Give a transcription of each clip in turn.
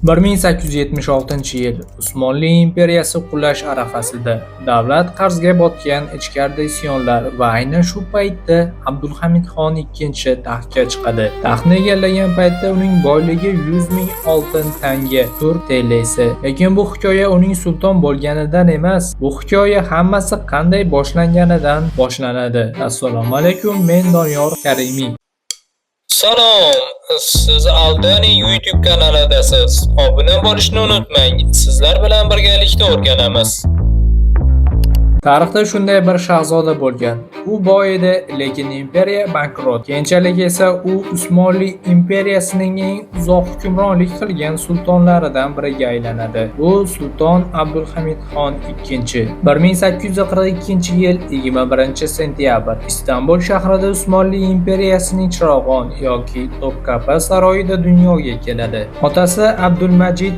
1876-yil Usmonli imperiyasi qulash arafasida davlat qarzga botgan, ichkarida isyonlar va aynan shu paytda Abdulhamidxon II taxtga chiqadi. Taxtni egallagan paytda uning boyligi 100 ming oltin tanga, turk TL'si. Lekin bu hikoya uning sulton bo'lganidan emas, bu hikoya hammasi qanday boshlanganidan boshlanadi. Assalomu alaykum, men Doniyor Karimiy. Salom, siz Aldani YouTube kanalidasiz. Obuna bo'lishni unutmang. Sizlar bilan birgalikda o'rganamiz. Tarixda shunday bir shahzoda bo'lgan. U boy edi, lekin imperiya bankrot. Keyinchalik esa u Usmonli imperiyasining eng uzoq hukmronlik qilgan sultonlaridan biriga aylanadi. Bu sulton Abdulhamidxon II. 1842-yil 21-sentyabr Istanbul shahrida Usmonli imperiyasining Chirog'on yoki Topkapı saroyida dunyoga keladi. Otasi Abdulmajid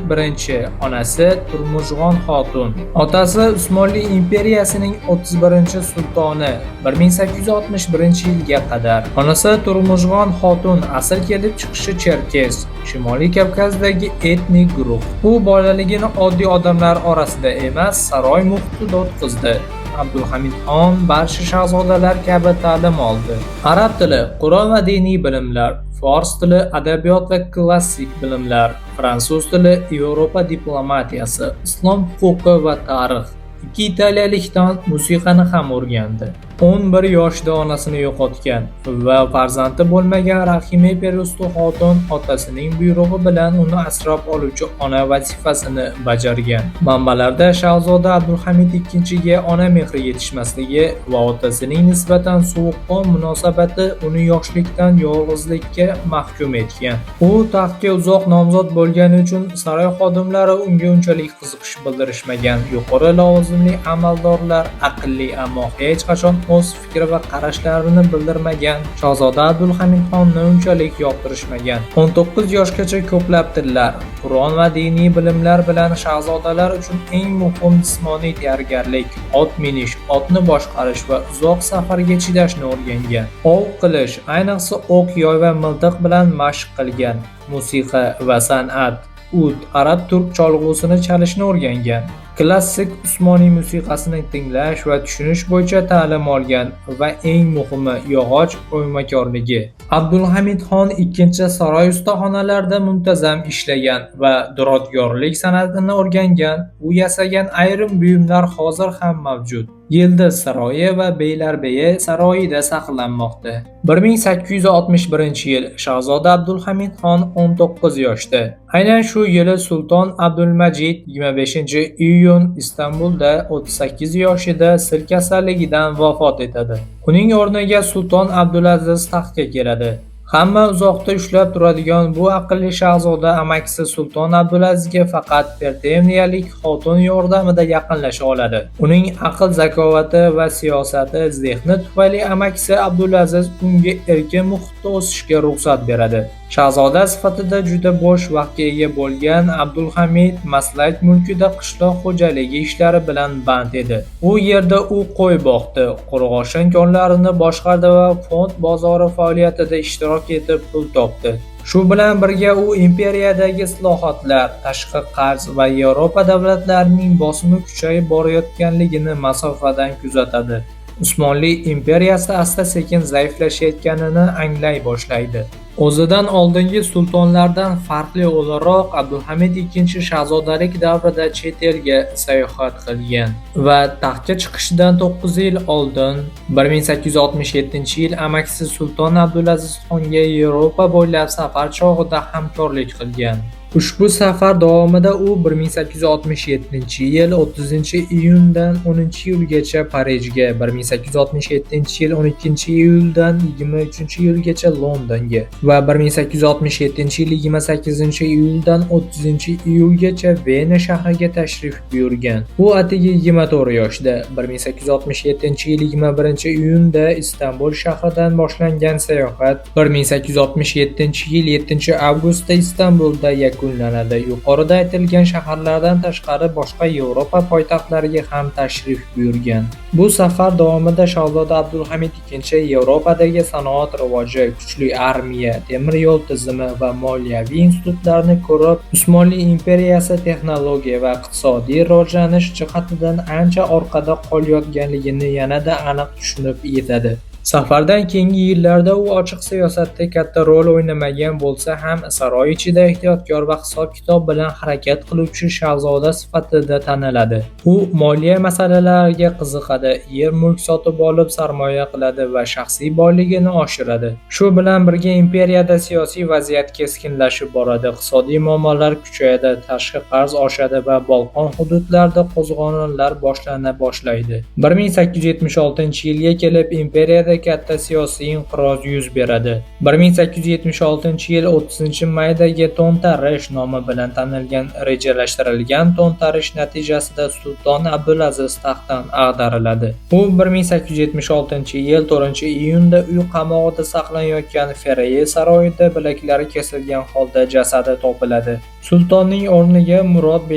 I, onasi Turmujg'on xotun. Otasi Usmonli imperiyasi 31-sultoni 1861-yilga qadar. Onasi Turmujg'on xotun asl kelib chiqishi Cherkes, Shimoliy Kavkazdagi etnik guruh. U bolaligini oddiy odamlar orasida emas, saroy muhitida o'tkazdi. Abdulhamidxon barcha shahzodalar kabi ta'lim oldi. Arab tili, Qur'on va diniy bilimlar, fors tili, adabiyot va klassik bilimlar, fransuz tili, Yevropa diplomatiyasi, islom huquqi va tarix. 2 italiyalikdan musiqani ham o'rgandi. 11 yoshda onasini yo'qotgan va farzandi bo'lmagan Rahime Perustu xotun otasining buyrug'i bilan uni asrab oluvchi ona vazifasini bajargan. Manbalarda shahzoda Abdulhamid II ona mehri yetishmasligi va otasining nisbatan sovuqqon munosabati uni yoshlikdan yolg'izlikka mahkum etgan. U taxtga uzoq nomzod bo'lgani uchun saroy xodimlari unga unchalik qiziqish bildirishmagan. Yuqori lavozimli amaldorlar aqlli, ammo hech qachon o'z fikri va qarashlarini bildirmagan. Shahzoda Abdulhamidxonni unchalik yoqtirishmagan. 19 yoshgacha ko'plab tillar, Qur'on va diniy bilimlar bilan shahzodalar uchun eng muhim jismoniy tayyorgarlik, ot minish, otni boshqarish va uzoq safarga chidashni o'rgangan. Ov qilish, ayniqsa o'q, yoy va miltiq bilan mashq qilgan. Musiqa va san'at, ud, arab-turk cholg'usini chalishni o'rgangan. Klassik Usmoniy musiqasini tinglash va tushunish bo'yicha ta'lim olgan va eng muhimi yog'och o'ymakorligi. Abdulhamidxon II saroy ustaxonalarida muntazam ishlagan va duradgorlik san'atini o'rgangan. U yasagan ayrim buyumlar hozir ham mavjud. Yildiz saroyi va Beylarbeyi saroyida saqlanmoqda. 1861-yil shahzoda Abdulhamidxon 19 yoshda. Aynan shu yili sulton Abdulmajid 25-iyun Istanbulda 38 yoshida sil kasalligidan vafot etadi. Uning o'rniga sulton Abdulaziz taxtga keladi. Hamma uzoqda ushlab turadigan bu aqlli shahzoda amakisi sulton Abdulazizga faqat pertemniyalik xotun yordamida yaqinlasha oladi. Uning aql, zakovati va siyosati, zehni tufayli amakisi Abdulaziz unga erkin muhitda o'sishga ruxsat beradi. Shahzoda sifatida juda bo'sh vaqtga ega bo'lgan Abdulhamid maslak mulkida qishloq xo'jaligi ishlari bilan band edi. U yerda u qo'y boqdi, qo'rg'oshin konlarini boshqardi va fond bozori faoliyatida ishtirok etib pul topdi. Shu bilan birga u imperiyadagi islohotlar, tashqi qarz va Yevropa davlatlarining bosimi kuchayib borayotganligini masofadan kuzatadi. Usmonli imperiyasi asta-sekin zaiflashayotganini anglay boshlaydi. O'zidan oldingi sultonlardan farqli o'laroq Abdulhamid II shahzodalik davrida chet elga sayohat qilgan va taxtga chiqishidan 9 yil oldin 1867-yil amakisi sulton Abdulaziz xonga Yevropa bo'ylab safar chog'ida hamkorlik qilgan. Ushbu safar davomida u 1867-yil 30-iyundan 10-iyulgacha Parijga, 1867-yil 12-iyuldan 23-iyulgacha Londonga va 1867-yil 28-iyuldan 30-iyulgacha Vena shahriga tashrif buyurgan. U atigi 24 yoshda 1867-yil 21-iyunda Istanbul shahridan boshlangan sayohat 1867-yil 7-avgustda Istanbulda yakunlanadi. Yuqorida aytilgan shaharlardan tashqari boshqa Yevropa poytaxtlariga ham tashrif buyurgan. Bu safar davomida Shahzoda Abdulhamid II Yevropadagi sanoat rivoji, kuchli armiya, temir yo'l tizimi va moliyaviy institutlarni ko'rib, Usmonli imperiyasi texnologiya va iqtisodiy rivojlanish jihatidan ancha orqada qolayotganligini yanada aniq tushunib yetadi. Safardan keyingi yillarda u ochiq siyosatda katta rol o'ynamagan bo'lsa ham, saroy ichida ehtiyotkor va hisob-kitob bilan harakat qiluvchi shahzoda sifatida taniladi. U moliya masalalariga qiziqadi, yer-mulk sotib olib sarmoya qiladi va shaxsiy boyligini oshiradi. Shu bilan birga imperiyada siyosiy vaziyat keskinlashib boradi, iqtisodiy muammolar kuchayadi, tashqi qarz oshadi va Bolqon hududlarida qo'zg'olonlar boshlana boshlaydi. 1876-yilga kelib imperiyada katta siyosiy inqiroz yuz beradi. 1876-yil 30-maydagi to'ntarish nomi bilan tanilgan rejalashtirilgan to'ntarish natijasida Sulton Abdulaziz taxtdan ag'dariladi. U 1876-yil 4-iyunda uy qamog'ida saqlanayotgan Fereye saroyida bilaklari kesilgan holda jasadi topiladi. Sultonning o'rniga Murod V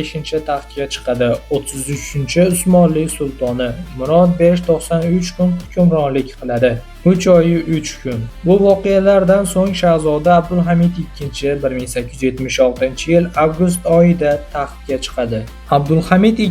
taxtga chiqadi. 33-Usmonli sultoni Murod V 93 kun hukmronlik qiladi. 3 oy 3 kun. Bu voqealardan so'ng Shahzoda Abdulhamid II 1876-yil avgust oyida taxtga chiqadi. Abdulhamid II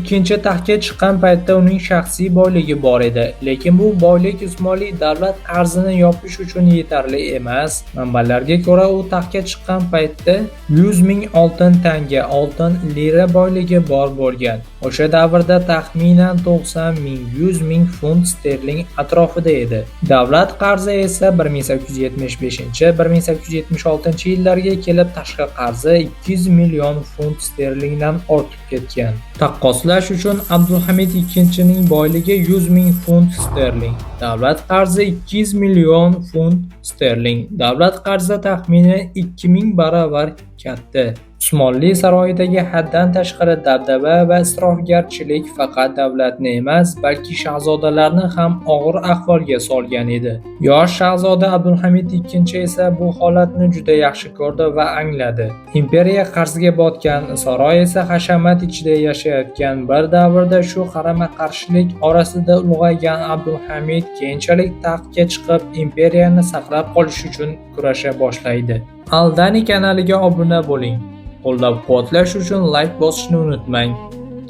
taxtga chiqqan paytda uning shaxsiy boyligi bor edi, lekin bu boylik Usmonli davlat qarzini yopish uchun yetarli emas. Manbalarga ko'ra, u taxtga chiqqan paytda 100 ming oltin tanga, oltin lira boyligi bor bo'lgan. O'sha davrda taxminan 90 ming, 100 ming funt sterling atrofida edi. Davlat qarzi esa 1875-1876-yillarga kelib tashqi qarzi 200 million funt sterlingdan ortib ketgan. Taqqoslash uchun Abdulhamid II ning boyligi 100 ming funt sterling, davlat qarzi 200 million funt sterling. Davlat qarzi taxminan 2000 baravar katta. Usmonli saroyidagi haddan tashqari dabdaba va isrofgarchilik faqat davlatni emas, balki shahzodalarni ham og'ir ahvolga solgan edi. Yosh shahzoda Abdulhamid II esa bu holatni juda yaxshi ko'rdi va angladi. Imperiya qarzga botgan, saroy esa hashamat ichida yashayotgan bir davrda shu qarama-qarshilik orasida ulg'aygan Abdulhamid keyinchalik taxtga chiqib, imperiyani saqlab qolish uchun kurasha boshlaydi. Aldani kanaliga obuna bo'ling. Qo'llab-quvvatlash uchun like bosishni unutmang.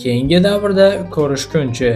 Keyingi davrda ko'rishguncha